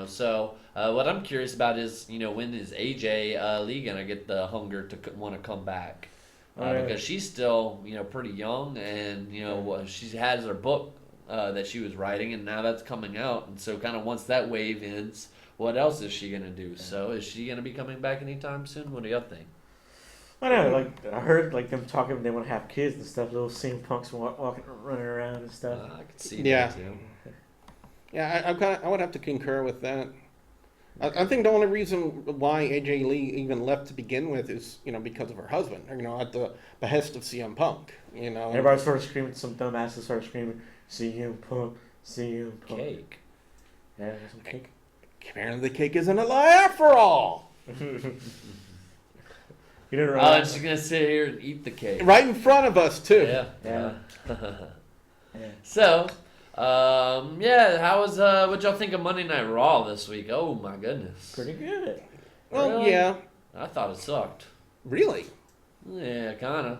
So what I'm curious about is, when is AJ Lee gonna get the hunger to want to come back? Because she's still, pretty young, and she has her book that she was writing, and now that's coming out, and so kind of once that wave ends, what else is she gonna do? So is she gonna be coming back anytime soon? What do y'all think? I know, I heard them talking. They want to have kids and stuff. Little CM Punks walking, running around and stuff. I could see that too. Yeah, I would have to concur with that. I think the only reason why AJ Lee even left to begin with is, because of her husband, at the behest of CM Punk, Everybody started screaming, some dumbasses started screaming, CM Punk, CM Punk. Cake. Yeah, there's some cake. Apparently the cake isn't a lie after all. You didn't Oh, and she's going to sit here and eat the cake. Right in front of us, too. Yeah. Yeah. So, how was, what'd y'all think of Monday Night Raw this week? Oh, my goodness. Pretty good. Well, Really? yeah. I thought it sucked. Really? Yeah, kind of.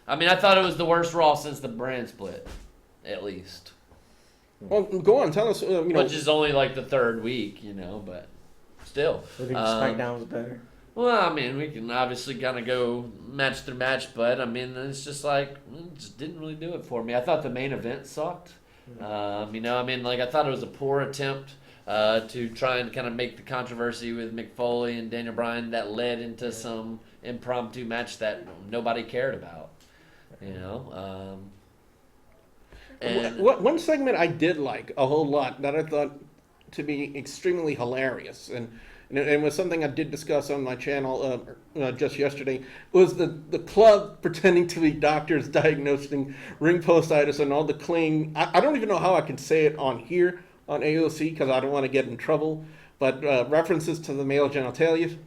I mean, I thought it was the worst Raw since the brand split, at least. Well, go on, tell us, Which is only like the third week, but still. I think SmackDown was better. Well, I mean, we can obviously kind of go match through match, but I mean, it's just like, it just didn't really do it for me. I thought the main event sucked. I thought it was a poor attempt to try and kind of make the controversy with Mick Foley and Daniel Bryan that led into some impromptu match that nobody cared about. And one segment I did like a whole lot that I thought to be extremely hilarious, and it was something I did discuss on my channel just yesterday, was the club pretending to be doctors diagnosing ring postitis and all the clinging. I don't even know how I can say it on here on AOC because I don't want to get in trouble, but references to the male genitalia.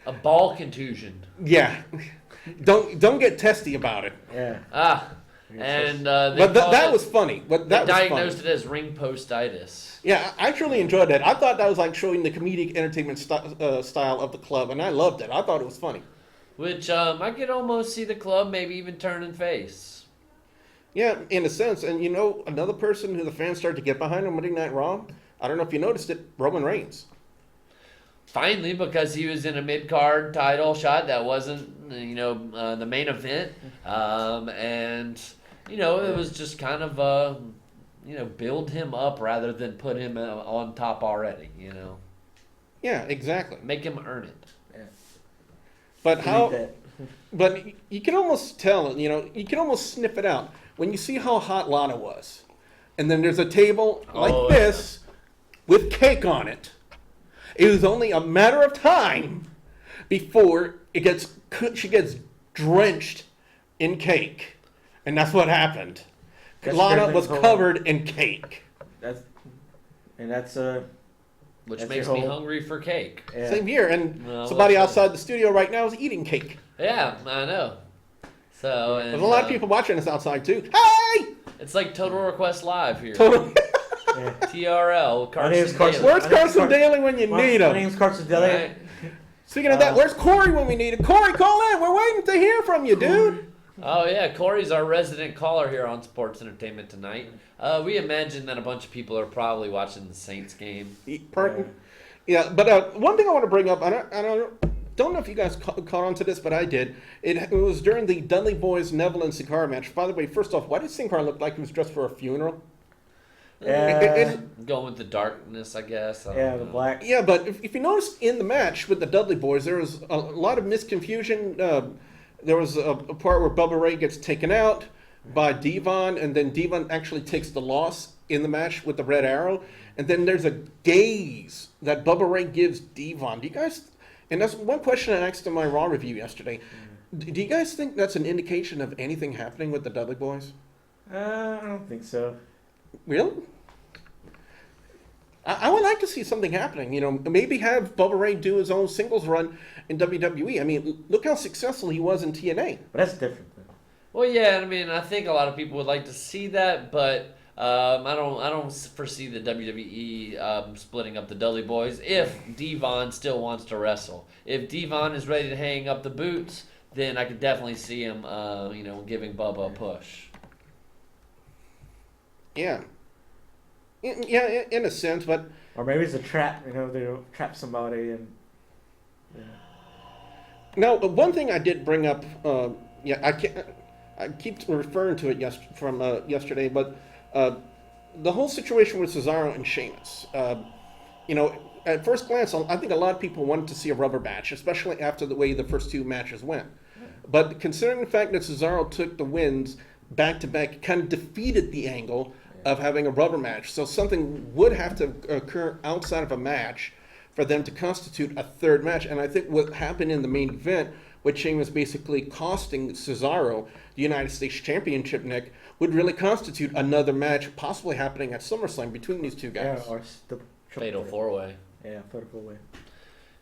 a ball contusion. Yeah. Don't get testy about it. Yeah. And But that was funny. But that they was diagnosed funny. it as ring postitis. Yeah, I truly enjoyed that. I thought that was like showing the comedic entertainment style of the club, and I loved it. I thought it was funny. Which I could almost see the club maybe even turning face. Yeah, in a sense. And another person who the fans started to get behind on Monday Night Raw, I don't know if you noticed it, Roman Reigns. Finally, because he was in a mid-card title shot that wasn't, the main event. It was just kind of, build him up rather than put him on top already, Yeah, exactly. Make him earn it. Yeah. But but you can almost tell, you can almost sniff it out. When you see how hot Lana was, and then there's a table like this with cake on it, it was only a matter of time before she gets drenched in cake. And that's what happened. Lana was covered in cake. Which That's makes me hungry for cake. Yeah. Same here. And somebody outside the studio right now is eating cake. Yeah, I know. So There's a lot of people watching us outside too. Hey! It's like Total Request Live here. Total. Yeah. TRL. My name's Carson. Daly. Where's Carson Daly when you need him? My name's Carson Daly. Right. Speaking of that, where's Corey when we need him? Corey, call in. We're waiting to hear from you, dude. Oh, yeah. Corey's our resident caller here on Sports Entertainment Tonight. We imagine that a bunch of people are probably watching the Saints game. Yeah, but one thing I want to bring up, I don't know if you guys caught on to this, but I did. It was during the Dudley Boys Neville and Sin Cara match. By the way, first off, why did Sin Cara look like he was dressed for a funeral? Going with the darkness, I guess. The black. Yeah, but if you notice in the match with the Dudley Boys, there was a lot of misconfusion. There was a part where Bubba Ray gets taken out by Devon, and then Devon actually takes the loss in the match with the red arrow. And then there's a gaze that Bubba Ray gives Devon. Do you guys... And that's one question I asked in my Raw review yesterday. Do you guys think that's an indication of anything happening with the Dudley Boys? I don't think so. Really? I would like to see something happening. Maybe have Bubba Ray do his own singles run in WWE. I mean, look how successful he was in TNA. But that's different, though. Well, yeah, I mean, I think a lot of people would like to see that, but I don't foresee the WWE splitting up the Dudley Boys if Devon still wants to wrestle. If Devon is ready to hang up the boots, then I could definitely see him, giving Bubba a push. Yeah. in a sense, but or maybe it's a trap. They'll trap somebody and. Yeah. Now, one thing I did bring up, I keep referring to it from yesterday, but the whole situation with Cesaro and Sheamus. At first glance, I think a lot of people wanted to see a rubber match, especially after the way the first two matches went. But considering the fact that Cesaro took the wins back to back, kind of defeated the angle of having a rubber match. So something would have to occur outside of a match for them to constitute a third match. And I think what happened in the main event, with Sheamus basically costing Cesaro the United States Championship, Nick, would really constitute another match possibly happening at SummerSlam between these two guys. Yeah, or the Fatal 4-way. Yeah, Fatal 4-way.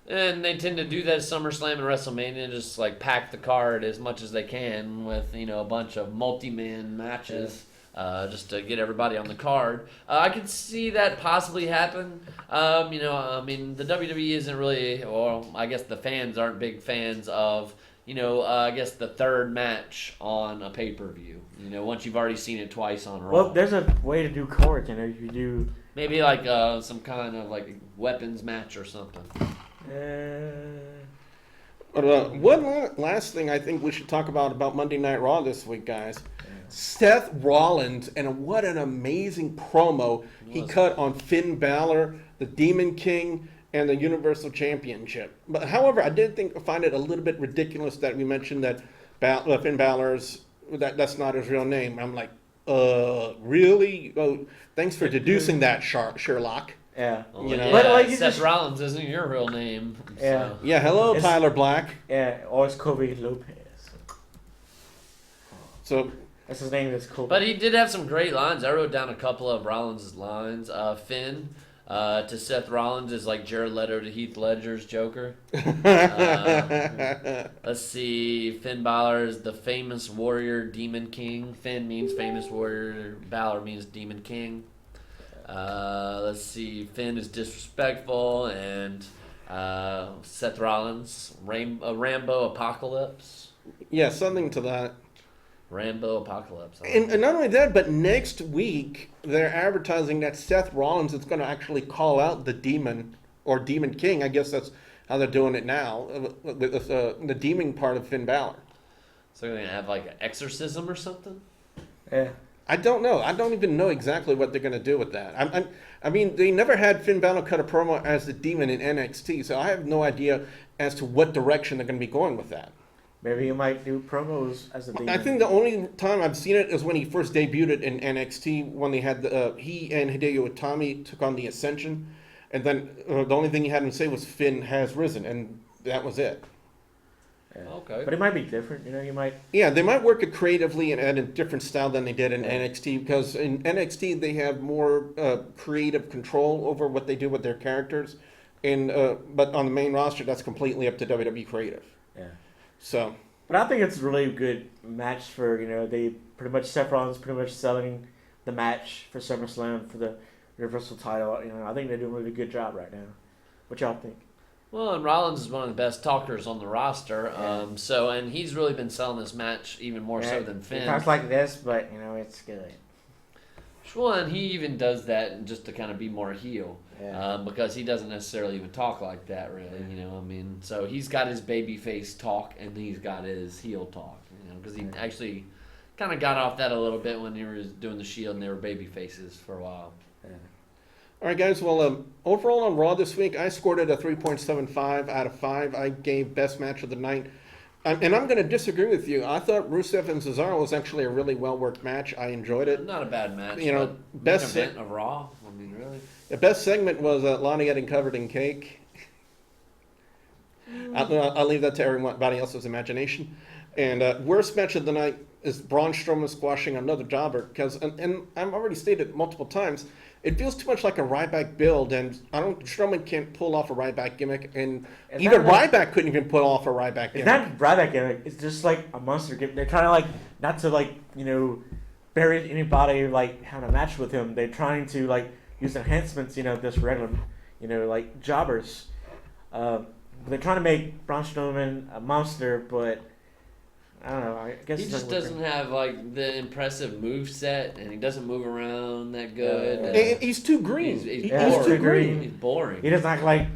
And they tend to do that at SummerSlam and WrestleMania, just like pack the card as much as they can with a bunch of multi-man matches. Just to get everybody on the card. I could see that possibly happen. The WWE isn't really, or I guess the fans aren't big fans of, I guess the third match on a pay-per-view. Once you've already seen it twice on Raw. Well, there's a way to do cards, you do... Maybe like some kind of like weapons match or something. One last thing I think we should talk about Monday Night Raw this week, guys. Seth Rollins, and what an amazing promo he cut on Finn Balor, the Demon King, and the Universal Championship. But however, I did find it a little bit ridiculous that we mentioned that Finn Balor's that's not his real name. I'm like, really? Oh, thanks for deducing that, Sherlock. Yeah. But Seth Rollins isn't your real name. Yeah. So. Yeah. Hello, Tyler Black. Yeah. Or it's Kobe Lopez. So. That's his name. Is Kobe. But he did have some great lines. I wrote down a couple of Rollins' lines. Finn to Seth Rollins is like Jared Leto to Heath Ledger's Joker. Let's see. Finn Balor is the famous warrior Demon King. Finn means famous warrior. Balor means Demon King. Let's see. Finn is disrespectful, and Seth Rollins Rambo Apocalypse. Yeah, something to that. Rambo Apocalypse. And not only that, but next week they're advertising that Seth Rollins is going to actually call out the Demon or Demon King. I guess that's how they're doing it now with the demon part of Finn Balor. So they're going to have like an exorcism or something? Yeah. I don't know. I don't even know exactly what they're going to do with that. I mean, they never had Finn Balor cut a promo as the Demon in NXT, so I have no idea as to what direction they're going to be going with that. Maybe you might do promos as a Demon. I think the only time I've seen it is when he first debuted in NXT, when they had he and Hideo Itami took on the Ascension, and then the only thing he had him say was Finn has risen, and that was it. Yeah. Okay. But it might be different, you might... Yeah, they might work it creatively and at a different style than they did in NXT, because in NXT they have more creative control over what they do with their characters, but on the main roster that's completely up to WWE Creative. Yeah. So... But I think it's a really good match for, they pretty much, Seth Rollins pretty much selling the match for SummerSlam for the Universal title. I think they're doing a really good job right now. What y'all think? Well, and Rollins is one of the best talkers on the roster. And he's really been selling this match even more so than Finn. He talks like this, but, it's good. Well, and he even does that just to kind of be more heel. Yeah. Because he doesn't necessarily even talk like that, really. So he's got his babyface talk and he's got his heel talk. Because he actually kind of got off that a little bit when he was doing the Shield and they were baby faces for a while. Yeah. All right, guys. Well, overall on Raw this week, I scored it a 3.75 out of 5. I gave best match of the night. And I'm going to disagree with you. I thought Rusev and Cesaro was actually a really well-worked match. I enjoyed it. Not a bad match. Best event of Raw. Really. The best segment was Lonnie getting covered in cake. I'll leave that to everybody else's imagination. And worst match of the night is Braun Strowman squashing another jobber. Because, and I've already stated multiple times, it feels too much like a Ryback build, and Strowman can't pull off a Ryback gimmick, and even Ryback couldn't even pull off a Ryback gimmick. It's not Ryback gimmick. It's just like a monster gimmick. They're trying to not to bury anybody having a match with him. They're trying to use enhancements. Just regular jobbers. They're trying to make Braun Strowman a monster, but I don't know. I guess He it's just not doesn't have like the impressive move set, and he doesn't move around that good. And he's too green. He's too green. He's boring. He doesn't act like.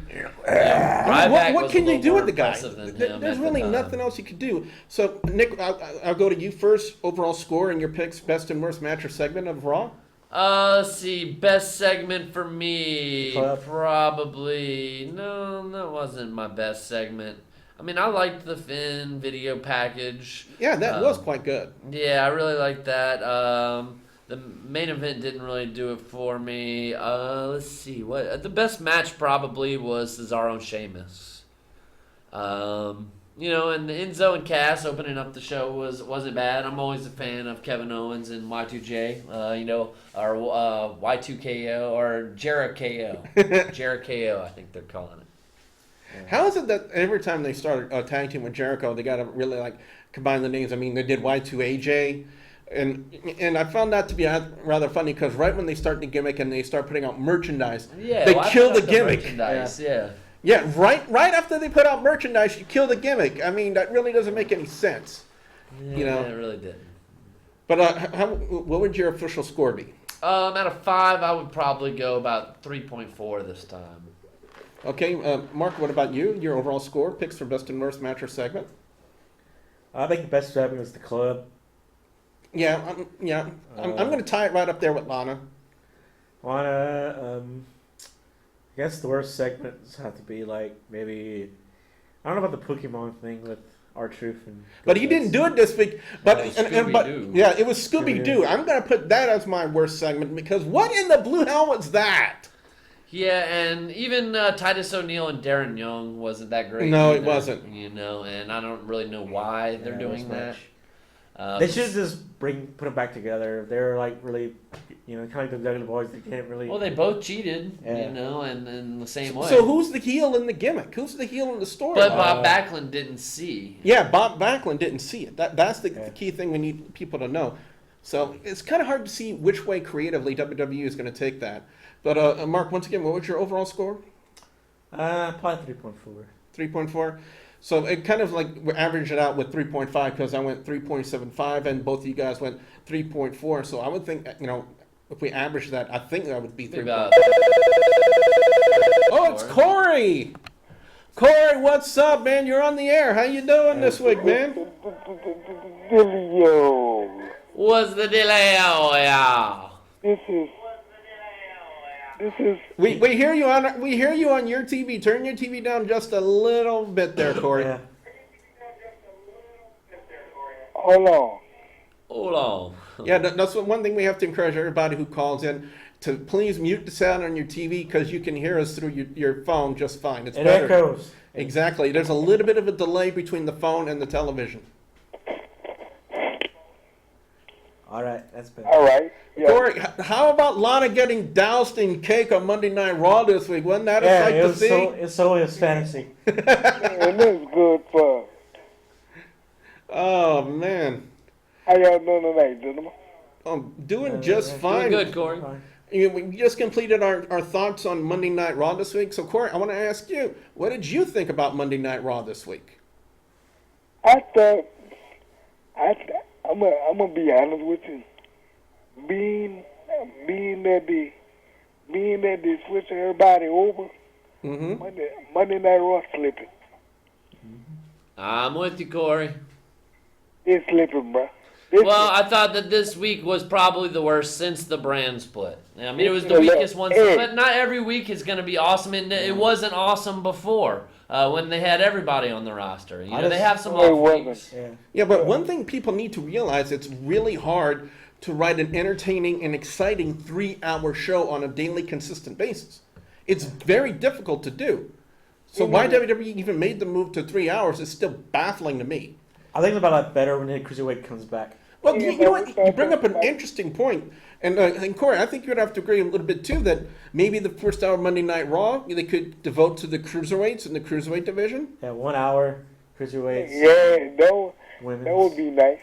I mean, what can you do with the guy? There's really time. nothing else you could do. So, Nick, I'll go to you first. Overall score and your picks, best and worst match or segment of Raw? Let's see. Best segment for me, probably no, that wasn't my best segment. I mean, I liked the Finn video package. Yeah, that was quite good. Yeah, I really liked that. The main event didn't really do it for me. Let's see. What the best match probably was Cesaro and Sheamus. And the Enzo and Cass opening up the show wasn't bad. I'm always a fan of Kevin Owens and Y2J. Or Y2KO or Jericho. Jericho, I think they're calling it. Yeah. How is it that every time they start a tag team with Jericho, they got to really combine the names? I mean, they did Y2AJ, and I found that to be rather funny because right when they start the gimmick and they start putting out merchandise, they kill the gimmick. Yeah, right after they put out merchandise, you kill the gimmick. I mean, that really doesn't make any sense. Yeah, it really didn't. But what would your official score be? Out of 5, I would probably go about 3.4 this time. Okay, Mark, what about you? Your overall score, picks for best and worst match or segment? I think the best segment was the club. Yeah, I'm going to tie it right up there with Lana. I guess the worst segments have to be maybe, I don't know about the Pokemon thing with R-Truth and. But he didn't do it this week. But Scooby-Doo. Yeah, it was Scooby-Doo. I'm going to put that as my worst segment because what in the blue hell was that? Yeah, and even Titus O'Neil and Darren Young wasn't that great. No, either, it wasn't. And I don't really know why they're doing that. They should just put them back together. They're really, kind of like the Dudley Boys. They can't really. Well, they both cheated, and in the same way. So who's the heel in the gimmick? Who's the heel in the story? But Bob Backlund didn't see. Yeah, Bob Backlund didn't see it. That's the key thing we need people to know. So it's kind of hard to see which way creatively WWE is going to take that. But Mark, once again, what was your overall score? Probably 3.4. 3.4. So it kind of we averaged it out with 3.5 because I went 3.75 and both of you guys went 3.4. So I would think, if we average that, I think that would be 3.4. Oh, it's Corey! Corey, what's up, man? You're on the air. How you doing this week, man? What's the dealio, yeah? We hear you on your TV. Turn your TV down just a little bit there, Corey. Yeah. Hold on. Yeah, that's one thing we have to encourage everybody who calls in to please mute the sound on your TV because you can hear us through your phone just fine. It's better. Echoes. Exactly. There's a little bit of a delay between the phone and the television. All right, that's better. All right. Yeah. Corey, how about Lana getting doused in cake on Monday Night Raw this week? Wasn't that a sight to see? It's always fantasy. It is good fun. Oh, man. How y'all doing tonight, gentlemen? I'm doing just fine. Doing good, Corey. We just completed our thoughts on Monday Night Raw this week. So, Corey, I want to ask you, what did you think about Monday Night Raw this week? I'm gonna be honest with you. Being that they switch everybody over, Monday Night Raw slipping. I'm with you, Corey. It's slipping, bro. Well, I thought that this week was probably the worst since the brand split. I mean, it was the weakest one, but not every week is going to be awesome, and it wasn't awesome before when they had everybody on the roster. They have some off weeks. Yeah, but one thing people need to realize, it's really hard to write an entertaining and exciting 3-hour show on a daily consistent basis. It's very difficult to do. So why WWE even made the move to 3 hours is still baffling to me. I think it's about a lot better when the Cruiserweight comes back. Well, you know what? You bring up an interesting point. And Corey, I think you'd have to agree a little bit, too, that maybe the first hour of Monday Night Raw, they could devote to the Cruiserweights in the Cruiserweight division. Yeah, 1 hour, Cruiserweights. Yeah, that would be nice.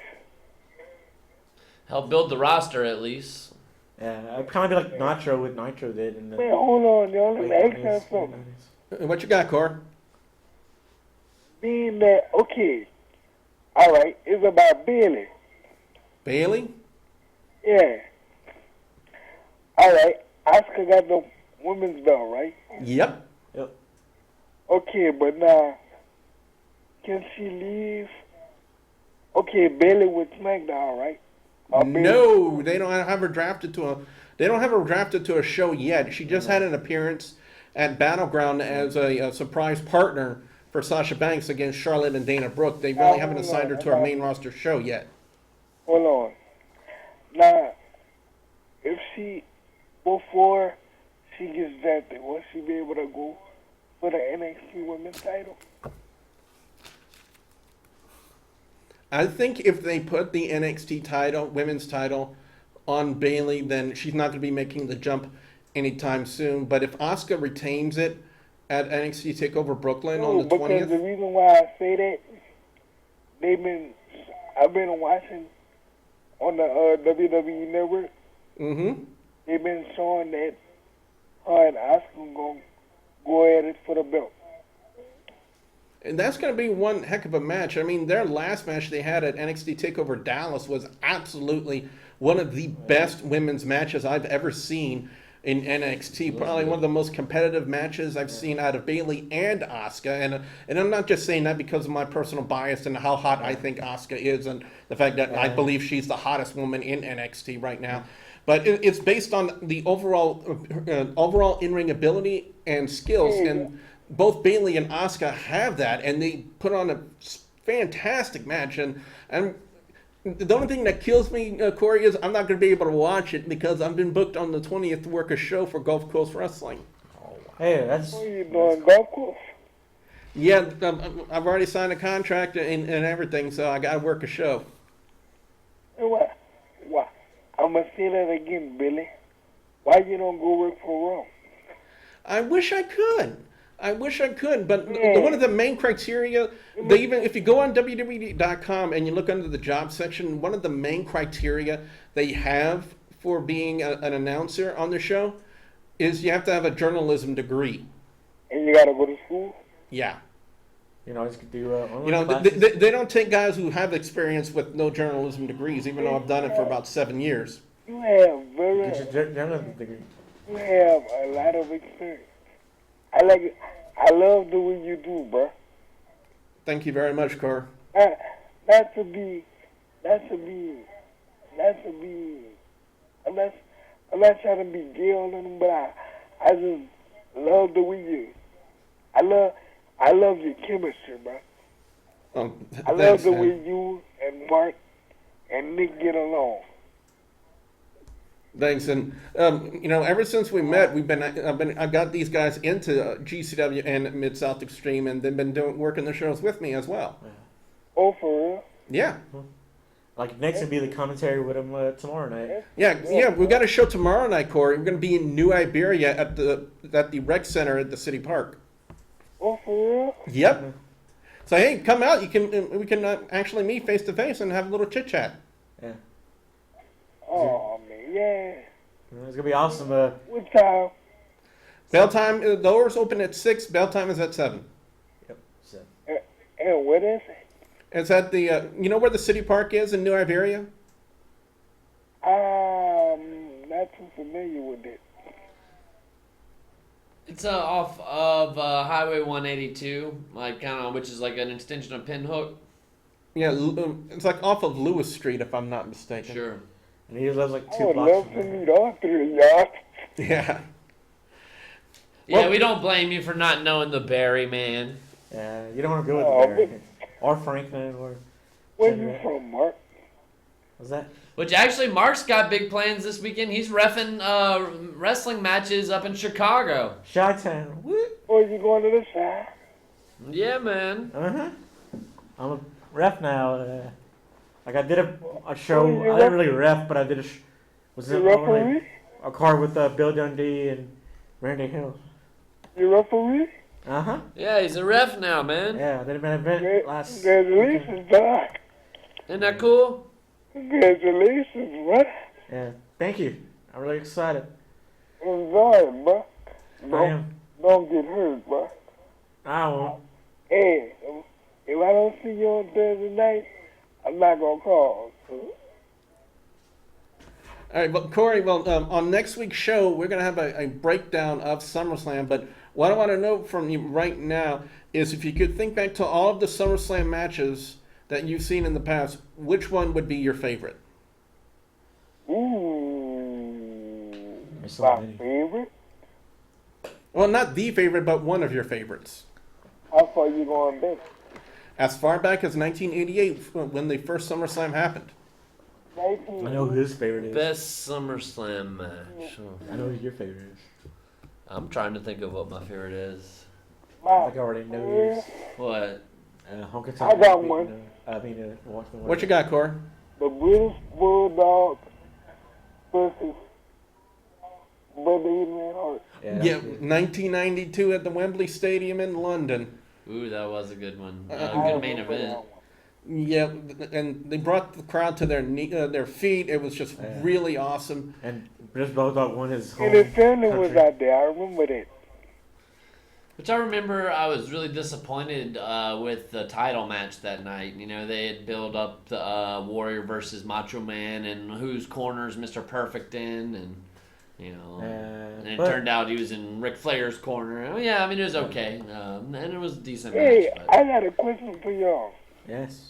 Help build the roster, at least. Yeah, I'd kind of be like Nitro with Nitro did. In the Man, hold on, y'all. Let me ask y'all something. What you got, Corey? Being that, okay, All right, it's about Bailey. Bailey? Yeah. All right, Asuka got the women's belt, right? Yep. Okay, but now, can she leave? Okay, Bailey with SmackDown, right? No, they don't have her drafted to a. They don't have her drafted to a show yet. She just had an appearance at Battleground as a surprise partner for Sasha Banks against Charlotte and Dana Brooke. They really haven't assigned her to a main roster show yet. Hold on. Now, if she, before she gets drafted, will she be able to go for the NXT Women's title? I think if they put the NXT title, women's title, on Bailey, then she's not going to be making the jump anytime soon. But if Asuka retains it at NXT TakeOver Brooklyn on the 20th, because the reason why I say that, I've been watching on the WWE Network. Mm-hmm. They've been showing that her and Asuka gonna go at it for the belt. And that's going to be one heck of a match. I mean, their last match they had at NXT TakeOver Dallas was absolutely one of the best women's matches I've ever seen in NXT. Probably one of the most competitive matches I've seen out of Bailey and Asuka. And I'm not just saying that because of my personal bias and how hot I think Asuka is and the fact that I believe she's the hottest woman in NXT right now. But it's based on the overall in-ring ability and skills. And both Bailey and Asuka have that, and they put on a fantastic match. And the only thing that kills me, Corey, is I'm not going to be able to watch it because I've been booked on the 20th to work a show for Gulf Coast Wrestling. Hey, that's... What are you doing, Gulf Coast? Yeah, I've already signed a contract and everything, so I got to work a show. What? I'm going to say that again, Billy. Why you don't go work for Raw? I wish I could. But one of the main criteria, if you go on WWE.com and you look under the job section, one of the main criteria they have for being an announcer on the show is you have to have a journalism degree. And you got to go to school? Yeah. You know, they don't take guys who have experience with no journalism degrees, even though I've done it for about 7 years. You have journalism degree. You have a lot of experience. I love the way you do, bro. Thank you very much, Cor. Not to be. I'm not trying to be gay on them, but I just love the way you. I love your chemistry, bro. I love the way you and Mark and Nick get along. Thanks, and ever since we met, I've got these guys into GCW and Mid South Extreme, and they've been working the shows with me as well. Oh, for real? Yeah. Like next would be the commentary with them tomorrow night. Yeah, we've got a show tomorrow night, Corey. We're going to be in New Iberia at the rec center at the city park. Oh, for real? Yep. So hey, come out. We can actually meet face to face and have a little chit chat. Yeah. Oh man, yeah. It's gonna be awesome. What time? Bell time. The doors open at 6. Bell time is at 7. Yep. So. And what is it? It's at the you know where the city park is in New Iberia? Not too familiar with it. It's off of Highway 182, which is like an extension of Pinhook. Yeah, it's like off of Lewis Street, if I'm not mistaken. Sure. And he lives like 2 I would blocks love from to there. meet all three of y'all. Yeah. Yeah, Well, we don't blame you for not knowing the Barry, man. Yeah, you don't want to go with the Barry. Or Franklin, or... Where you from, Mark? What's that? Which actually, Mark's got big plans this weekend. He's reffing wrestling matches up in Chicago. Chi-Town. What? Oh, you going to the side? Yeah, man. Uh-huh. I'm a ref now. Like I did a show. Oh, you're I didn't really ref, but I did was You it referee? a card with Bill Dundee and Randy Hill. You referee? Uh-huh. Yeah, he's a ref now, man. Yeah, I did an event last Congratulations, Doc. Isn't that cool? Congratulations, bro. Yeah, thank you. I'm really excited. Enjoy it, bro. I am. Don't get hurt, bro. I won't. Hey, if I don't see you on Thursday night, I'm not gonna call. So. All right, but Corey, on next week's show, we're going to have a breakdown of SummerSlam. But what I want to know from you right now is if you could think back to all of the SummerSlam matches that you've seen in the past, which one would be your favorite? Ooh, So my favorite? Well, not the favorite, but one of your favorites. How far you going back? As far back as 1988, when the first SummerSlam happened. I know who his favorite is. Best SummerSlam match. I know who your favorite is. I'm trying to think of what my favorite is. I already know yours. What? Honky I got one. What you got, Corey? The British Bulldog versus Brother Adrian Hart. Yeah, 1992 at the Wembley Stadium in London. Ooh, that was a good one. I Good main event. Yeah, and they brought the crowd to their feet. It was just really awesome. And British Bulldog won his home And his family country. was out there. I remember that. Which I remember I was really disappointed with the title match that night. You know, they had built up the Warrior versus Macho Man and whose corner's Mr. Perfect in, and you know, and it turned out he was in Ric Flair's corner. Oh, yeah, I mean, it was okay. And it was a decent Hey, match. But... I got a question for y'all. Yes.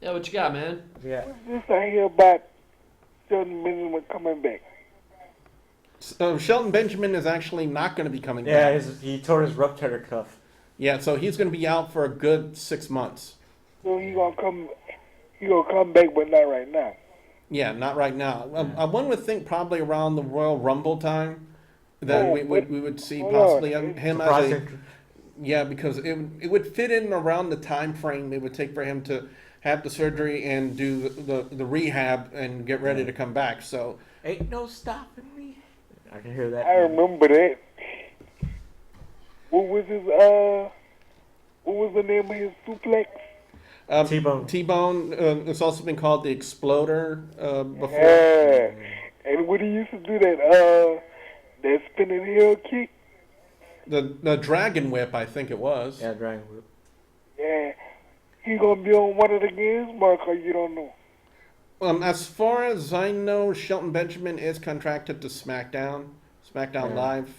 Yeah, what you got, man? Yeah. What's this I hear about Shelton Benjamin coming back? Shelton Benjamin is actually not going to be coming back. Yeah, he tore his rotator cuff. Yeah, so he's going to be out for a good 6 months. So he gonna come back, but not right now. Yeah, not right now. One would think probably around the Royal Rumble time that we would see possibly him as a... Yeah, because it would fit in around the time frame it would take for him to have the surgery and do the rehab and get ready to come back. So ain't no stopping me. I can hear that. I remember that. What was the name of his suplex? T-Bone. T-Bone. It's also been called the Exploder before. Yeah. And when he used to do that spinning heel kick. The Dragon Whip, I think it was. Yeah, Dragon Whip. Yeah. He gonna be on one of the games, Mark, or you don't know? As far as I know, Shelton Benjamin is contracted to SmackDown Live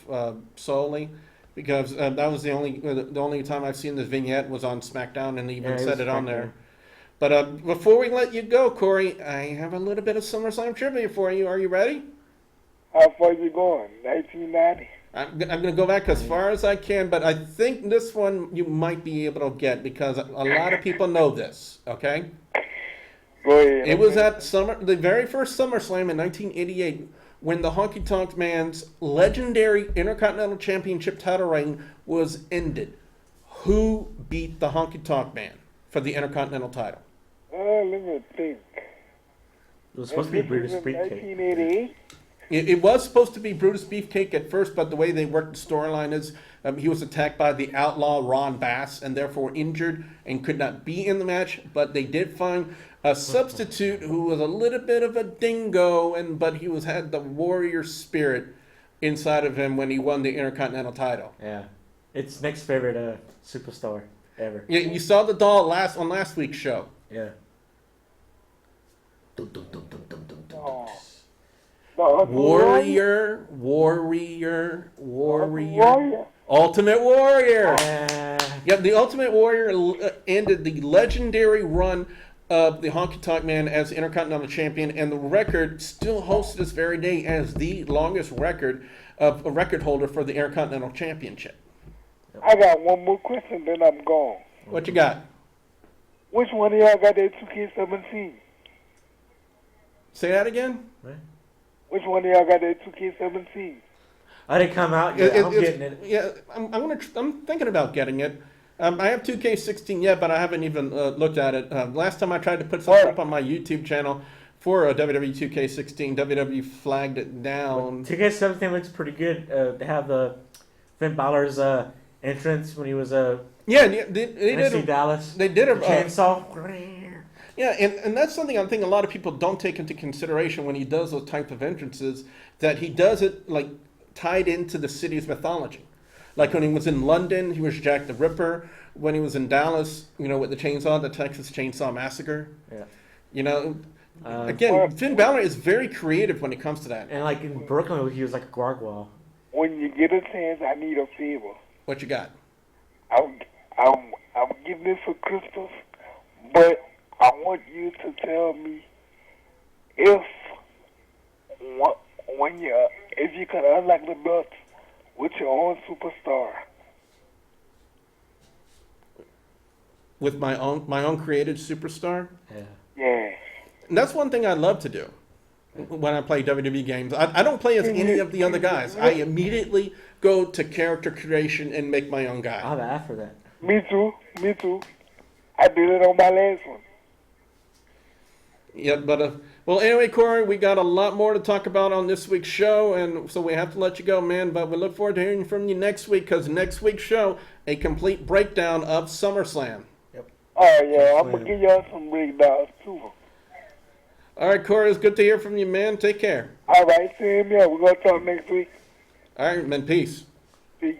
solely, because that was the only time I've seen this vignette was on SmackDown, and they even said it on there. But before we let you go, Corey, I have a little bit of SummerSlam trivia for you. Are you ready? How far you going? 1990? I'm going to go back as far as I can, but I think this one you might be able to get because a lot of people know this, okay? Go ahead. It was at the very first SummerSlam in 1988 when the Honky Tonk Man's legendary Intercontinental Championship title reign was ended. Who beat the Honky Tonk Man for the Intercontinental title? Let me think. It was supposed to be Brutus Beefcake. 1988? It was supposed to be Brutus Beefcake at first, but the way they worked the storyline is he was attacked by the outlaw Ron Bass and therefore injured and could not be in the match. But they did find a substitute who was a little bit of a dingo, but he had the warrior spirit inside of him when he won the Intercontinental title. Yeah, it's Nick's favorite superstar ever. Yeah, you saw the doll on last week's show. Yeah. Warrior. Ultimate Warrior. Yeah, the Ultimate Warrior ended the legendary run of the Honky Tonk Man as Intercontinental Champion, and the record still holds to this very day as the longest record of a record holder for the Intercontinental Championship. I got one more question, then I'm gone. What you got? Which one of y'all got that 2K17? Say that again? Right. Which one of y'all got that 2K17? I didn't come out yet. I'm getting it. Yeah, I'm thinking about getting it. I have 2K16 yet, but I haven't even looked at it. Last time I tried to put something up on my YouTube channel for WWE 2K16, WWE flagged it down. 2K17 looks pretty good. They have Finn Balor's entrance when he was they did Dallas. They did a chainsaw. Yeah, and that's something I think a lot of people don't take into consideration when he does those types of entrances, that he does it like tied into the city's mythology. Like when he was in London, he was Jack the Ripper. When he was in Dallas, with the chainsaw, the Texas Chainsaw Massacre. Yeah. Again, Finn Balor is very creative when it comes to that. And like in Brooklyn, he was like a gargoyle. When you get a chance, I need a favor. What you got? I'm getting it for Christmas, but I want you to tell me if you could unlock the belts with your own superstar. With my own created superstar? Yeah. And that's one thing I love to do when I play WWE games. I don't play as any of the other guys. I immediately go to character creation and make my own guy. I'll have an app for that. Me too. I did it on my last one. Yeah, but well, anyway, Corey, we got a lot more to talk about on this week's show, and so we have to let you go, man. But we look forward to hearing from you next week, because next week's show, a complete breakdown of SummerSlam. Yep. Oh yeah, I'm gonna give y'all some breakdowns too. All right, Corey, it's good to hear from you, man. Take care. All right, same here. We're gonna talk next week. All right, man. Peace. Peace.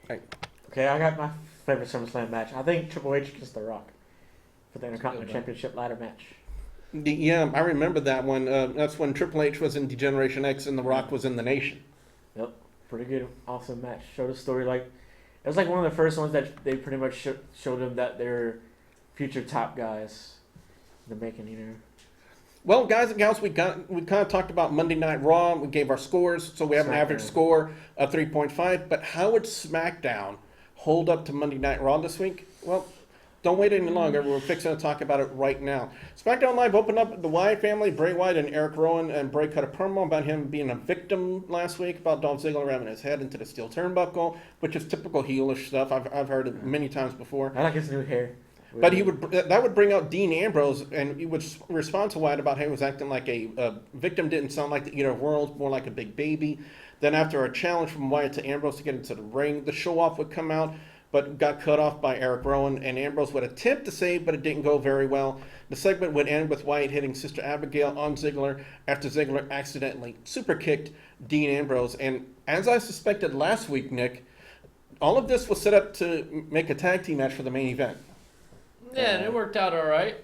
All right. Okay, I got my favorite SummerSlam match. I think Triple H against The Rock for the Intercontinental Championship ladder match. Yeah, I remember that one. That's when Triple H was in Degeneration X and The Rock was in The Nation. Yep, pretty good, awesome match. Showed a story like it was like one of the first ones that they pretty much showed them that they're future top guys in the making. Well, guys and gals, we kind of talked about Monday Night Raw. We gave our scores, so we have an average score of 3.5. But how would SmackDown hold up to Monday Night Raw this week? Well, don't wait any longer. We're fixing to talk about it right now. SmackDown Live opened up the Wyatt family, Bray Wyatt and Eric Rowan, and Bray cut a promo about him being a victim last week, about Dolph Ziggler ramming his head into the steel turnbuckle, which is typical heelish stuff. I've heard it many times before. I like his new hair. But that would bring out Dean Ambrose, and he would respond to Wyatt about how he was acting like a victim, didn't sound like the eater of worlds, more like a big baby. Then after a challenge from Wyatt to Ambrose to get into the ring, the show-off would come out, but got cut off by Eric Rowan, and Ambrose would attempt to save, but it didn't go very well. The segment would end with Wyatt hitting Sister Abigail on Ziggler after Ziggler accidentally super-kicked Dean Ambrose. And as I suspected last week, Nick, all of this was set up to make a tag team match for the main event. Yeah, and it worked out all right.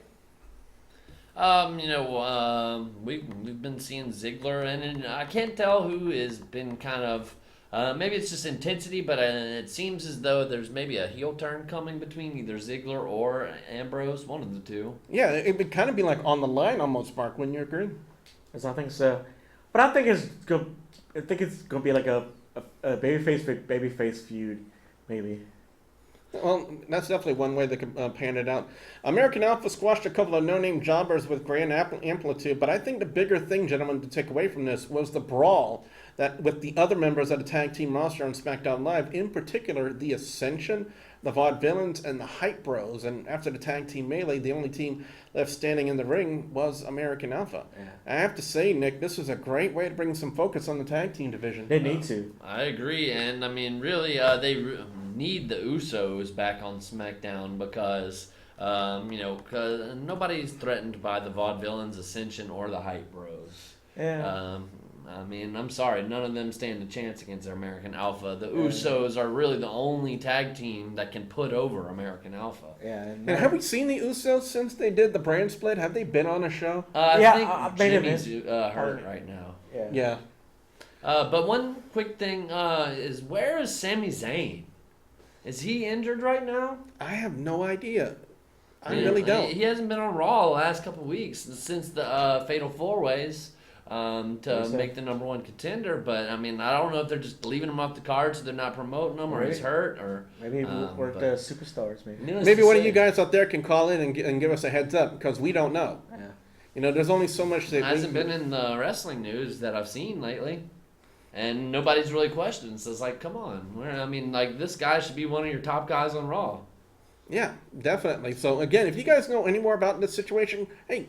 We've been seeing Ziggler, and I can't tell who has been kind of. Maybe it's just intensity, but it seems as though there's maybe a heel turn coming between either Ziggler or Ambrose, one of the two. Yeah, it would kind of be like on the line almost, Mark. Wouldn't you agree? Yes, I think so. But I think it's gonna be like a babyface feud, maybe. Well, that's definitely one way they could pan it out. American Alpha squashed a couple of no-name jobbers with grand amplitude, but I think the bigger thing, gentlemen, to take away from this was the brawl that with the other members of the tag team roster on SmackDown Live, in particular the Ascension, the Vaudevillains, and the Hype Bros. And after the tag team melee, the only team left standing in the ring was American Alpha. Yeah. I have to say, Nick, this was a great way to bring some focus on the tag team division. They need to. I agree, and I mean, really, they need the Usos back on SmackDown because, cause nobody's threatened by the Vaudevillains, Ascension, or the Hype Bros. Yeah. I mean, I'm sorry, none of them stand a chance against American Alpha. The Usos are really the only tag team that can put over American Alpha. Yeah. And have we seen the Usos since they did the brand split? Have they been on a show? I think Jimmy's hurt right now. Yeah. But one quick thing is, where is Sami Zayn? Is he injured right now? I have no idea. I really don't. He hasn't been on Raw the last couple of weeks since the Fatal 4-Ways. To make the number one contender, but I mean, I don't know if they're just leaving him off the card so they're not promoting him, or he's hurt, or maybe we're the superstars. Maybe one of you guys out there can call in and give us a heads up, because we don't know. Yeah. There's only so much that hasn't been in the wrestling news that I've seen lately, and nobody's really questioned. So it's like, come on, this guy should be one of your top guys on Raw. Yeah, definitely. So again, if you guys know any more about this situation, hey,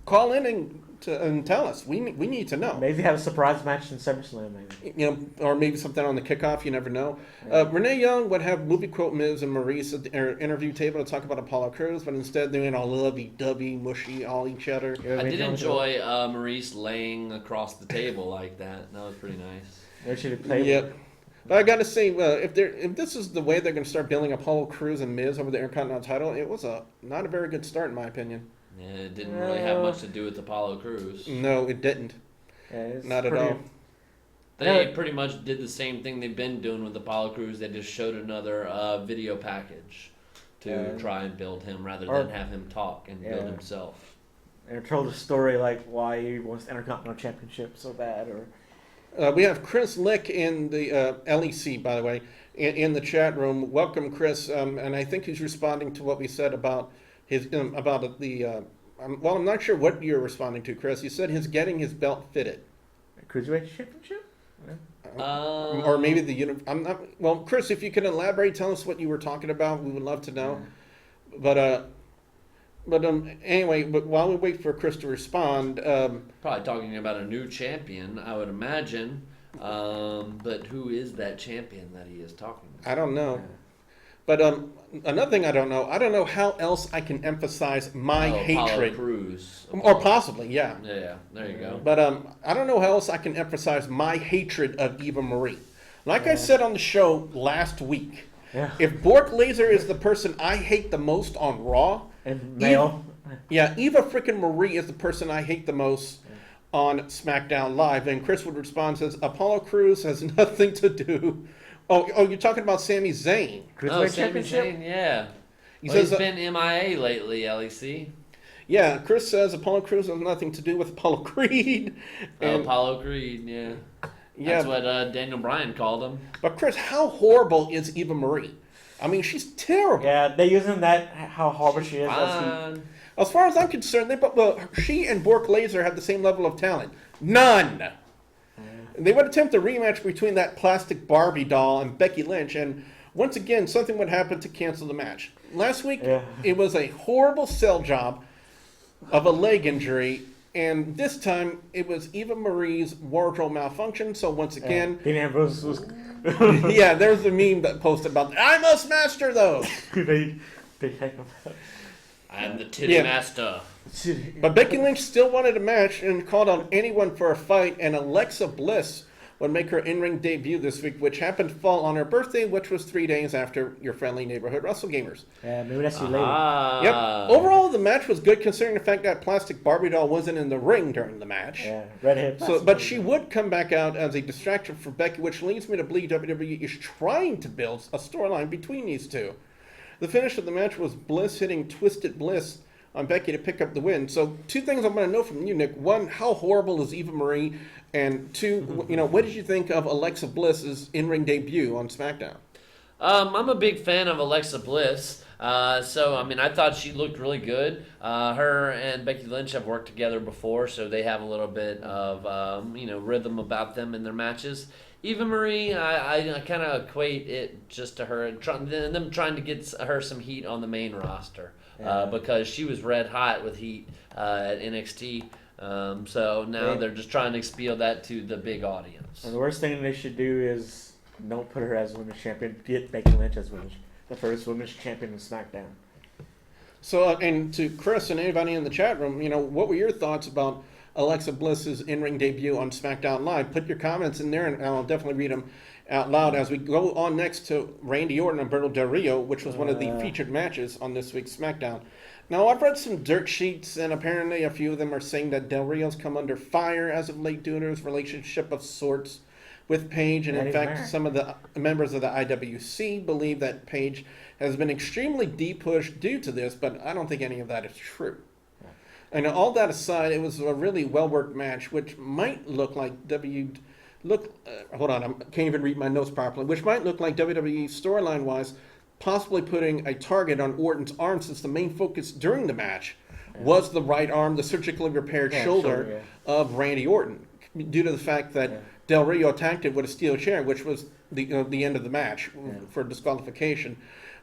call in and tell us. We need to know. Maybe have a surprise match in SummerSlam, maybe. Or maybe something on the kickoff. You never know. Yeah. Renee Young would have movie quote Miz and Maurice at the interview table to talk about Apollo Crews, but instead they're all lovey-dovey, mushy, all each other. I did enjoy Maurice laying across the table like that. That was pretty nice. Yep. But I got to say, if this is the way they're going to start building Apollo Crews and Miz over the Intercontinental title, it was not a very good start in my opinion. Yeah, it didn't really have much to do with Apollo Crews. No, it didn't. Yeah, not at all. They pretty much did the same thing they've been doing with Apollo Crews. They just showed another video package to try and build him rather than have him talk and build himself. And told a story like why he wants the Intercontinental Championship so bad, or. We have Chris Lick in the LEC, by the way, in the chat room. Welcome, Chris. And I think he's responding to what we said about his well, I'm not sure what you're responding to, Chris. You said he's getting his belt fitted. Cruiserweight Championship? Or maybe the I'm not. Well, Chris, if you could elaborate, tell us what you were talking about. We would love to know. Yeah. But anyway, but while we wait for Chris to respond, probably talking about a new champion, I would imagine. But who is that champion that he is talking about? I don't know. Yeah. But another thing I don't know how else I can emphasize my hatred. Cruz. Or possibly, yeah. Yeah, there you go. But I don't know how else I can emphasize my hatred of Eva Marie. Like I said on the show last week, if Bork Laser is the person I hate the most on Raw, and male. Eva freaking Marie is the person I hate the most on SmackDown Live. And Chris would respond, says, Apollo Crews has nothing to do. Oh, you're talking about Sami Zayn. Sami Zayn, yeah. He's been MIA lately, LEC. Yeah, Chris says Apollo Crews has nothing to do with Apollo Creed. Apollo Creed, yeah. That's what Daniel Bryan called him. But Chris, how horrible is Eva Marie? I mean, she's terrible. Yeah, they're using that, how horrible she is. As far as I'm concerned, she and Bork Laser have the same level of talent. None. They would attempt a rematch between that plastic Barbie doll and Becky Lynch, and once again, something would happen to cancel the match. Last week, it was a horrible sell job of a leg injury, and this time, it was Eva Marie's wardrobe malfunction, so once again... Dean Ambrose was... yeah, there's a meme that posted about, I must master those! they take them out. I'm the titty master. But Becky Lynch still wanted a match and called on anyone for a fight, and Alexa Bliss would make her in-ring debut this week, which happened to fall on her birthday, which was 3 days after your friendly neighborhood Russell Gamers. Yeah, maybe that's you later. Yep. Overall, the match was good considering the fact that plastic Barbie doll wasn't in the ring during the match. Yeah, red hips. But she would come back out as a distraction for Becky, which leads me to believe WWE is trying to build a storyline between these two. The finish of the match was Bliss hitting Twisted Bliss on Becky to pick up the win. So 2 things I want to know from you, Nick. 1, how horrible is Eva Marie? And 2, what did you think of Alexa Bliss's in-ring debut on SmackDown? I'm a big fan of Alexa Bliss. I thought she looked really good. Her and Becky Lynch have worked together before, so they have a little bit of, rhythm about them in their matches. Eva Marie, I kind of equate it just to her and them trying to get her some heat on the main roster because she was red hot with heat at NXT. So now they're just trying to expel that to the big audience. And the worst thing they should do is don't put her as women's champion. Get Becky Lynch as the first women's champion in SmackDown. So, and to Chris and anybody in the chat room, what were your thoughts about Alexa Bliss's in-ring debut on SmackDown Live? Put your comments in there, and I'll definitely read them out loud as we go on next to Randy Orton and Alberto Del Rio, which was one of the featured matches on this week's SmackDown. Now, I've read some dirt sheets, and apparently a few of them are saying that Del Rio's come under fire as of late due to his relationship of sorts with Paige, and in fact, some of the members of the IWC believe that Paige has been extremely de-pushed due to this, but I don't think any of that is true. And all that aside, it was a really well-worked match, which might look like hold on, I can't even read my notes properly, which might look like WWE storyline-wise, possibly putting a target on Orton's arm since the main focus during the match was the right arm, the surgically repaired shoulder of Randy Orton, due to the fact that Del Rio attacked it with a steel chair, which was the end of the match for disqualification.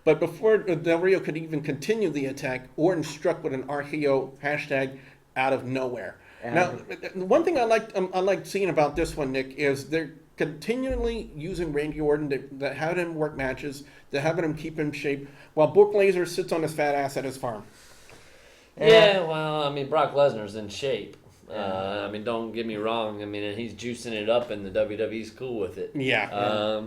But before Del Rio could even continue the attack, Orton struck with an RKO hashtag out of nowhere. Now, one thing I like seeing about this one, Nick, is they're continually using Randy Orton to have him work matches, to having him keep in shape, while Brock Lesnar sits on his fat ass at his farm. Yeah, well, Brock Lesnar's in shape. I mean, don't get me wrong. I mean, he's juicing it up, and the WWE's cool with it. Yeah.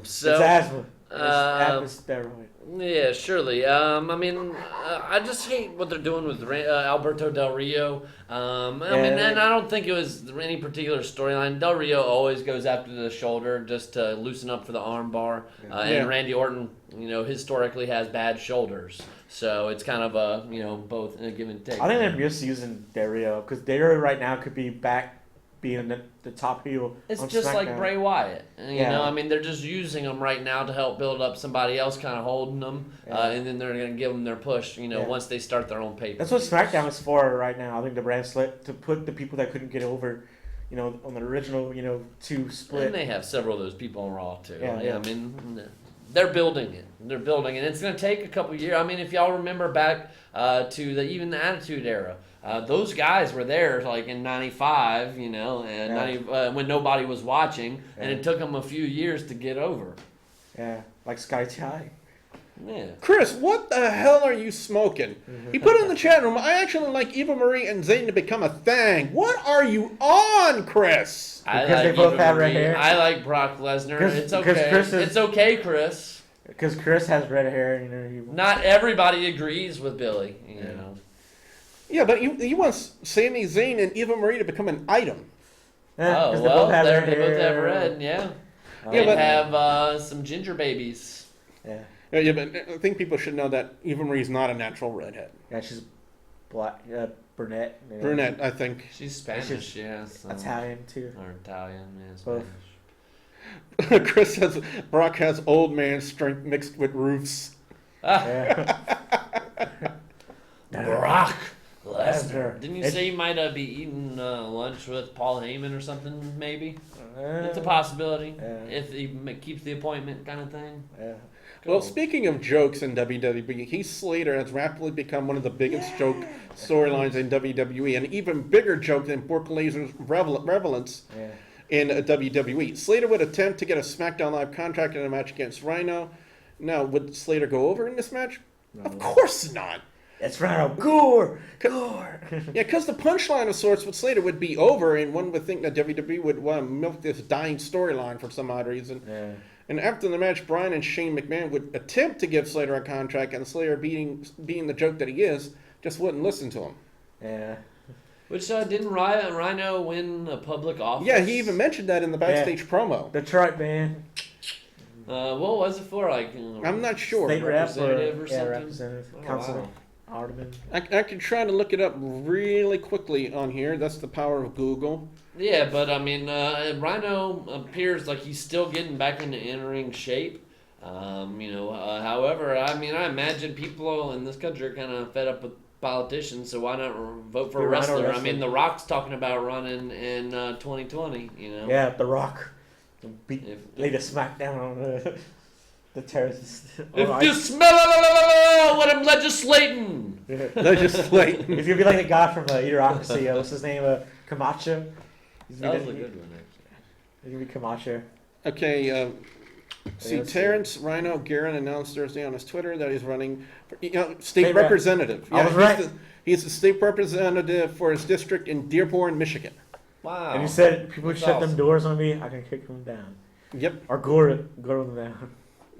So it's asthma. It's steroid. Yeah, surely. I mean, I just hate what they're doing with Alberto Del Rio. I mean, and I don't think it was any particular storyline. Del Rio always goes after the shoulder just to loosen up for the arm bar. And Randy Orton, historically has bad shoulders. So it's kind of a, both a give and take. I think they're misusing Del Rio because Del Rio right now could be back being the top heel. It's just SmackDown. Like Bray Wyatt. I mean, they're just using them right now to help build up somebody else kind of holding them. And then they're going to give them their push, once they start their own pay. That's what SmackDown is for right now. I think the brand split to put the people that couldn't get over, on the original, two split. And they have several of those people on Raw, too. I mean, they're building it. It's going to take a couple years. I mean, if y'all remember back to even the Attitude Era, those guys were there like in '95, and when nobody was watching, and it took them a few years to get over. Yeah, like Sky High. Yeah. Chris, what the hell are you smoking? He put in the chat room, I actually like Eva Marie and Zayn to become a thing. What are you on, Chris? Because they both have red hair. I like Brock Lesnar. It's okay. It's okay, Chris. Because Chris has red hair, Not everybody agrees with Billy, Yeah, but he wants Sami Zayn and Eva Marie to become an item. Yeah, they both have red, yeah. They have some ginger babies. Yeah, but I think people should know that Eva Marie's not a natural redhead. Yeah, she's black, brunette. Yeah. Brunette, I think. She's Spanish, Italian, too. Or Italian, Spanish. Chris says Brock has old man strength mixed with roofs. Brock Lesnar. Didn't you say you might be eating lunch with Paul Heyman or something, maybe? It's a possibility. If he keeps the appointment kind of thing. Yeah. Cool. Well, speaking of jokes in WWE, Heath Slater has rapidly become one of the biggest joke storylines in WWE, an even bigger joke than Brock Lesnar's relevance in WWE. Slater would attempt to get a SmackDown Live contract in a match against Rhino. Now, would Slater go over in this match? No. Of course not. That's Rhino. Gore. Yeah, because the punchline of sorts with Slater would be over, and one would think that WWE would want to milk this dying storyline for some odd reason. Yeah. And after the match, Bryan and Shane McMahon would attempt to give Slater a contract, and Slater, being the joke that he is, just wouldn't listen to him. Yeah. Which didn't Rhino win a public office? Yeah, he even mentioned that in the backstage promo. Detroit, man. What was it for? Like, I'm not sure. State representative or something? Representative. Councilman Alderman. I could try to look it up really quickly on here. That's the power of Google. Yeah, but I mean, Rhino appears like he's still getting back into in-ring shape. However, I mean, I imagine people in this country are kind of fed up with politicians, so why not vote for a wrestler? I mean, The Rock's talking about running in 2020. Yeah, The Rock. Laid a smackdown on the terrorists. If you smell what I'm legislating. Legislating. He's gonna be like the guy from Idiocracy. What's his name? Camacho. That was a good one, actually. He's gonna be Camacho. Okay. Terrence Rhino Guerin announced Thursday on his Twitter that he's running for state representative. I was right. He's the state representative for his district in Dearborn, Michigan. Wow. And he said people shut them doors on me, I can kick them down. Yep. Or gore them down.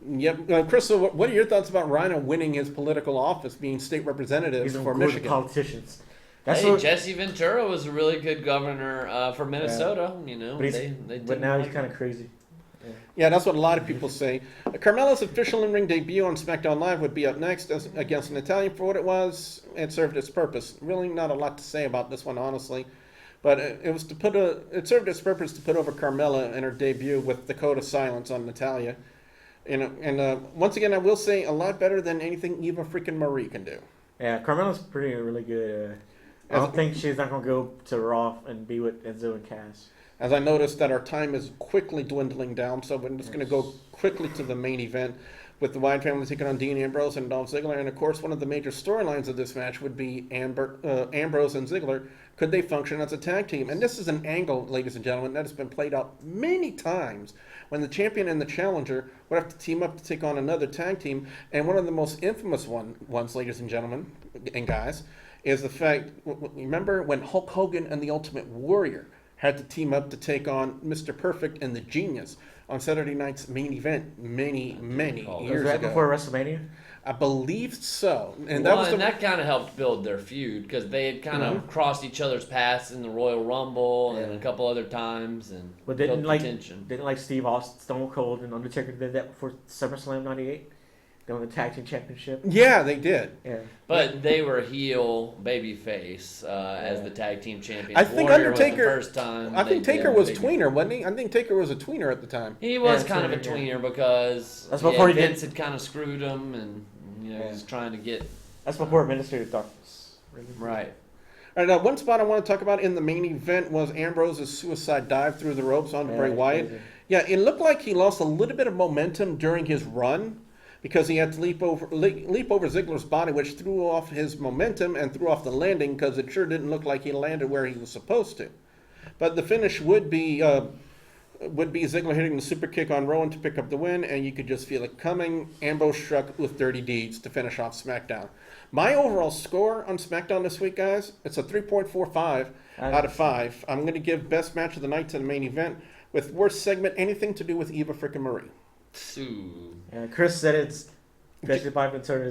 Yep. Chris, what are your thoughts about Rhino winning his political office, being state representative for Michigan? Politicians. Jesse Ventura was a really good governor for Minnesota. But now he's kind of crazy. Yeah, that's what a lot of people say. Carmella's official in-ring debut on SmackDown Live would be up next against an Italian. For what it was, it served its purpose. Really not a lot to say about this one, honestly. But it served its purpose to put over Carmella in her debut with Dakota Silence on Natalya. And once again, I will say a lot better than anything Eva freaking Marie can do. Yeah, Carmella's really good. I don't think she's not going to go to Raw and be with Enzo and Cass. As I noticed that our time is quickly dwindling down, so we're just going to go quickly to the main event with the Wyatt family taking on Dean Ambrose and Dolph Ziggler. And, of course, one of the major storylines of this match would be Ambrose and Ziggler. Could they function as a tag team? And this is an angle, ladies and gentlemen, that has been played out many times when the champion and the challenger would have to team up to take on another tag team. And one of the most infamous ones, ladies and gentlemen and guys, is the fact, remember when Hulk Hogan and the Ultimate Warrior had to team up to take on Mr. Perfect and the Genius on Saturday night's main event many years was that ago? Before WrestleMania? I believe so. And that kind of helped build their feud because they had kind of crossed each other's paths in the Royal Rumble and a couple other times and But built tension. Didn't Steve Austin, Stone Cold, and Undertaker did that before SummerSlam '98? They won the tag team championship. Yeah, they did. Yeah. But they were heel babyface as the tag team champions. I think Warrior Undertaker. was the first time I think Taker was tweener, wasn't he? I think Taker was a tweener at the time. He was Yeah, kind of a tweener because that's before he Vince had kind of screwed him, and he was trying to get That's before Administrative Darkness. right. All right, one spot I want to talk about in the main event was Ambrose's suicide dive through the ropes onto Bray Wyatt. Crazy. Yeah, it looked like he lost a little bit of momentum during his run because he had to leap over Ziggler's body, which threw off his momentum and threw off the landing because it sure didn't look like he landed where he was supposed to. But the finish would be Ziggler hitting the super kick on Rowan to pick up the win, and you could just feel it coming. Ambrose struck with dirty deeds to finish off SmackDown. My overall score on SmackDown this week, guys, it's a 3.45 out of 5. I'm going to give best match of the night to the main event, with worst segment anything to do with Eva frickin' Marie. Yeah, Chris said it's basically by concern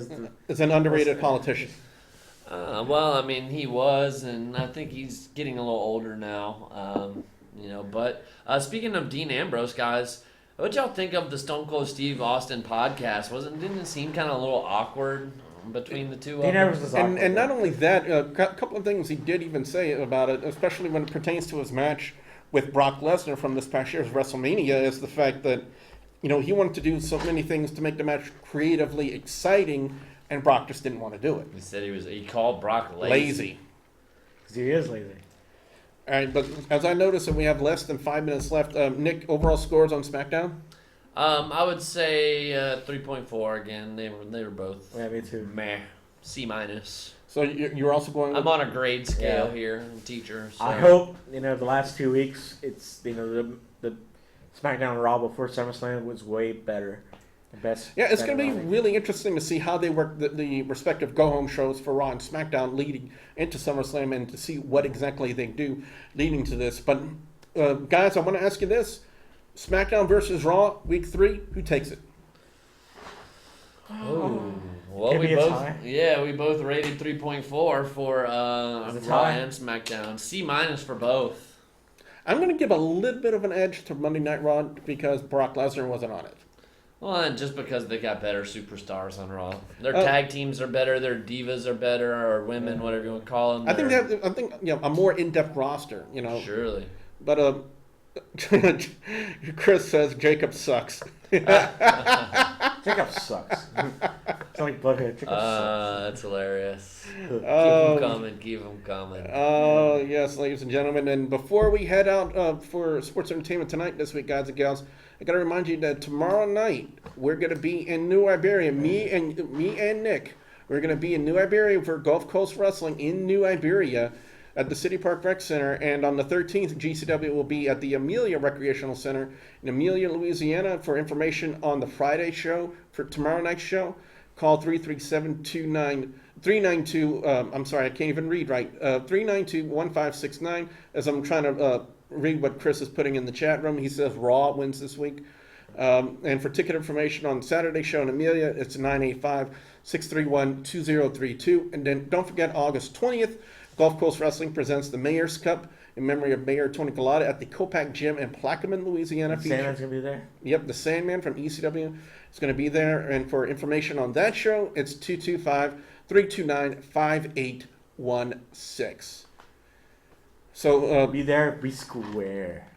is an underrated politician. Well, I mean, he was, and I think he's getting a little older now. But speaking of Dean Ambrose, guys, what y'all think of the Stone Cold Steve Austin podcast? Didn't it seem kind of a little awkward between the two of them? And not only that, a couple of things he did even say about it, especially when it pertains to his match with Brock Lesnar from this past year's WrestleMania, is the fact that he wanted to do so many things to make the match creatively exciting, and Brock just didn't want to do it. He said he called Brock lazy. Because he is lazy. All right, but as I noticed that we have less than 5 minutes left, Nick, overall scores on SmackDown? I would say 3.4 again. They were both. Yeah, me too. Meh. C minus. So you're also going. I'm on a grade scale here, teacher. So. I hope the last 2 weeks it's the SmackDown and Raw before SummerSlam was way better. The best. Yeah, it's going to be really interesting to see how they work the respective go-home shows for Raw and SmackDown leading into SummerSlam, and to see what exactly they do leading to this. But guys, I want to ask you this: SmackDown versus Raw, Week 3, who takes it? Oh. Well, we both rated 3.4 for Raw and SmackDown. C minus for both. I'm going to give a little bit of an edge to Monday Night Raw because Brock Lesnar wasn't on it. Well, and just because they got better superstars on Raw, their tag teams are better, their divas are better, or women, whatever you want to call them. I think a more in-depth roster. Surely. But Chris says Jacob sucks. Jacob sucks. It's like Butthead. Jacob sucks. That's hilarious. Keep them coming. Oh, yes, ladies and gentlemen. And before we head out for sports entertainment tonight this week, guys and gals, I got to remind you that tomorrow night we're going to be in New Iberia. Me and Nick, we're going to be in New Iberia for Gulf Coast Wrestling in New Iberia at the City Park Rec Center. And on the 13th, GCW will be at the Amelia Recreational Center in Amelia, Louisiana. For information on the Friday show, for tomorrow night's show, call 337-392, I'm sorry, I can't even read right, 392-1569, as I'm trying to read what Chris is putting in the chat room. He says Raw wins this week. And for ticket information on Saturday show in Amelia, it's 985-631-2032. And then don't forget, August 20th, Gulf Coast Wrestling presents the Mayor's Cup in memory of Mayor Tony Collada at the Copac Gym in Plaquemine, Louisiana. Sandman's going to be there? Yep, the Sandman from ECW is going to be there. And for information on that show, it's 225-329-5816. So be there, be square.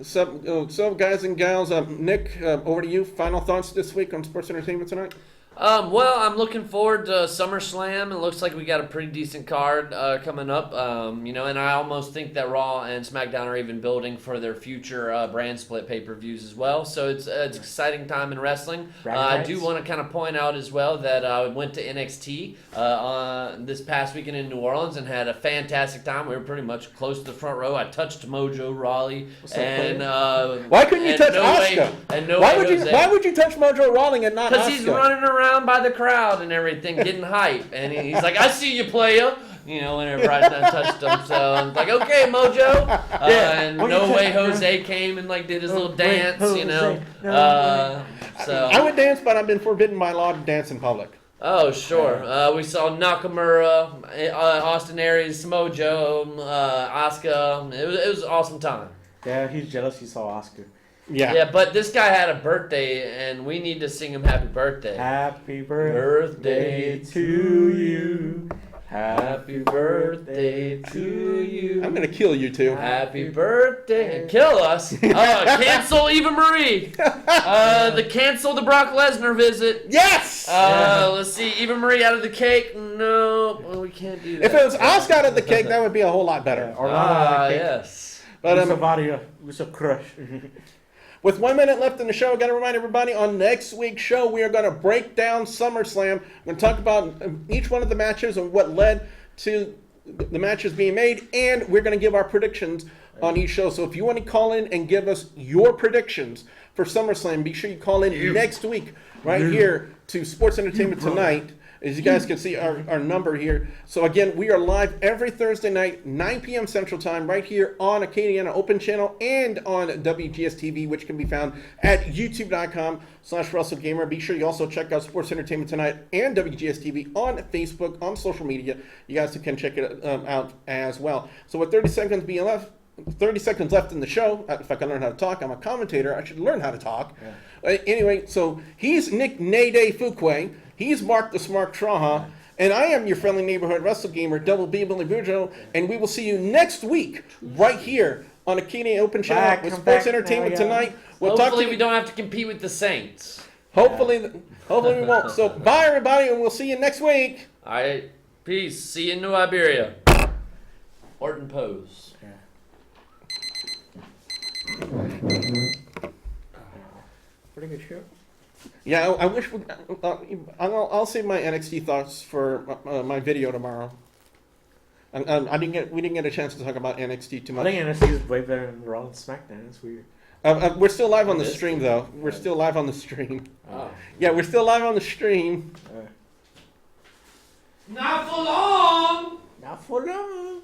So guys and gals, Nick, over to you. Final thoughts this week on sports entertainment tonight? Well, I'm looking forward to SummerSlam. It looks like we got a pretty decent card coming up. And I almost think that Raw and SmackDown are even building for their future brand split pay-per-views as well. So it's an exciting time in wrestling. I do want to kind of point out as well that I went to NXT this past weekend in New Orleans and had a fantastic time. We were pretty much close to the front row. I touched Mojo Rawley. Why couldn't you touch Asuka? Why would you touch Mojo Rawley and not Asuka? Because he's running around by the crowd and everything, getting hype. And he's like, I see you, player. whenever I touched him. So I'm like, okay, Mojo. And No Way Jose came and did his little dance, so I would dance, but I've been forbidden by law to dance in public. Oh, sure. We saw Nakamura, Austin Aries, Mojo, Asuka. It was an awesome time. Yeah, he's jealous he saw Oscar. Yeah. Yeah, but this guy had a birthday, and we need to sing him happy birthday. Happy birthday to you. Happy birthday to you. I'm going to kill you two. Happy birthday. Kill us. Cancel Eva Marie. Cancel the Brock Lesnar visit. Yes! Let's see. Eva Marie out of the cake. No, we can't do that. If it was Asuka out of the cake, that would be a whole lot better. Yes. But we so crush. With 1 minute left in the show, I got to remind everybody on next week's show, we are going to break down SummerSlam. We're going to talk about each one of the matches and what led to the matches being made, and we're going to give our predictions on each show. So if you want to call in and give us your predictions for SummerSlam, be sure you call in next week right here to Sports Entertainment Tonight. As you guys can see our number here. So again, we are live every Thursday night, 9 p.m. Central Time, right here on Acadiana Open Channel and on WGS-TV, which can be found at youtube.com/WrestleGamer. Be sure you also check out Sports Entertainment Tonight and WGS-TV on Facebook, on social media. You guys can check it out as well. So with 30 seconds left in the show, if I can learn how to talk, I'm a commentator. I should learn how to talk. Yeah. Anyway, so he's Nick Nayday Fuquay. He's Mark the Smart Traha, and I am your friendly neighborhood wrestle gamer, Double B Billy Bujo, and we will see you next week right here on Acadiana Open Channel with Sports Entertainment Tonight. Hopefully we don't have to compete with the Saints. Hopefully we won't. So bye everybody, and we'll see you next week. All right, peace. See you in New Iberia. Orton pose. Pretty good show. Yeah, I wish I'll save my NXT thoughts for my video tomorrow. We didn't get a chance to talk about NXT too much. I think NXT is way better than Raw and SmackDown. It's weird. We're still live on the stream though. We're still live on the stream. Oh. Yeah, we're still live on the stream. Not for long. Not for long.